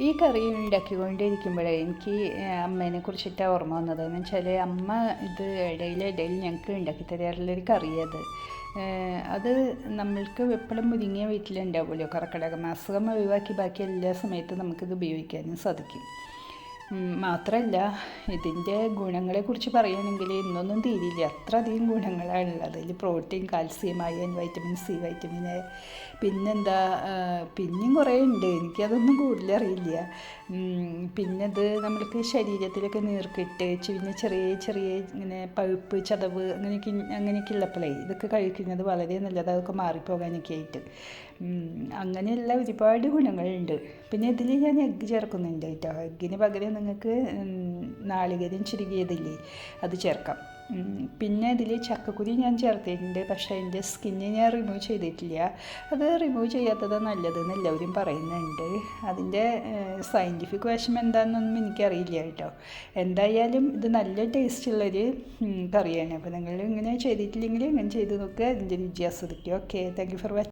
ഈ കറി ഉണ്ടാക്കിക്കൊണ്ടിരിക്കുമ്പോഴേ എനിക്ക് അമ്മേനെ കുറിച്ചിട്ട് ഓർമ്മ വന്നത് എന്ന് വെച്ചാൽ അമ്മ ഇത് ഇടയിൽ ഞങ്ങൾക്ക് ഉണ്ടാക്കി തരാറുള്ളൊരു കറി അത് നമ്മൾക്ക് എപ്പോഴും മുരിങ്ങിയ വീട്ടിലുണ്ടാവുമല്ലോ. കർക്കിടക മാസം ഒഴിവാക്കി ബാക്കി എല്ലാ സമയത്തും നമുക്കിത് ഉപയോഗിക്കാനും സാധിക്കും. മാത്രമല്ല ഇതിൻ്റെ ഗുണങ്ങളെക്കുറിച്ച് പറയുകയാണെങ്കിൽ ഇന്നൊന്നും തീരില്ല, അത്രയധികം ഗുണങ്ങളാണ് ഉള്ളത്. അതിൽ protein, calcium, iron, vitamin C, vitamin A, പിന്നെന്താ പിന്നെയും കുറേ ഉണ്ട്, എനിക്കതൊന്നും കൂടുതലറിയില്ല. പിന്നെ ഇത് നമ്മൾക്ക് ശരീരത്തിലൊക്കെ നീർക്കെട്ട്, പിന്നെ ചെറിയ ചെറിയ ഇങ്ങനെ പഴുപ്പ്, ചതവ് അങ്ങനെയൊക്കെ ഉള്ളപ്പോഴേ ഇതൊക്കെ കഴിക്കുന്നത് വളരെ നല്ലത്, അതൊക്കെ മാറിപ്പോകാനൊക്കെ ആയിട്ട്. അങ്ങനെയുള്ള ഒരുപാട് ഗുണങ്ങളുണ്ട്. പിന്നെ ഇതിൽ ഞാൻ എഗ്ഗ് ചേർക്കുന്നുണ്ട് കേട്ടോ. എഗ്ഗിന് പകരം നിങ്ങൾക്ക് നാളികേരം ചുരുങ്ങിയതില്ലേ അത് ചേർക്കാം. പിന്നെ ഇതിൽ ചക്കക്കുരു ഞാൻ ചേർത്തിട്ടുണ്ട്, പക്ഷേ അതിൻ്റെ സ്കിന്ന് ഞാൻ റിമൂവ് ചെയ്തിട്ടില്ല. അത് റിമൂവ് ചെയ്യാത്തത് നല്ലതെന്ന് എല്ലാവരും പറയുന്നുണ്ട്. അതിൻ്റെ സയൻറ്റിഫിക് വശം എന്താണെന്നൊന്നും എനിക്കറിയില്ല കേട്ടോ. എന്തായാലും ഇത് നല്ല ടേസ്റ്റുള്ളൊരു കറിയാണ്. അപ്പോൾ നിങ്ങൾ ഇങ്ങനെ ചെയ്തിട്ടില്ലെങ്കിൽ ഇങ്ങനെ ചെയ്ത് നോക്കുക, അതിൻ്റെ രുചി ആസ്വദിക്കുക. Okay, thank you for watching.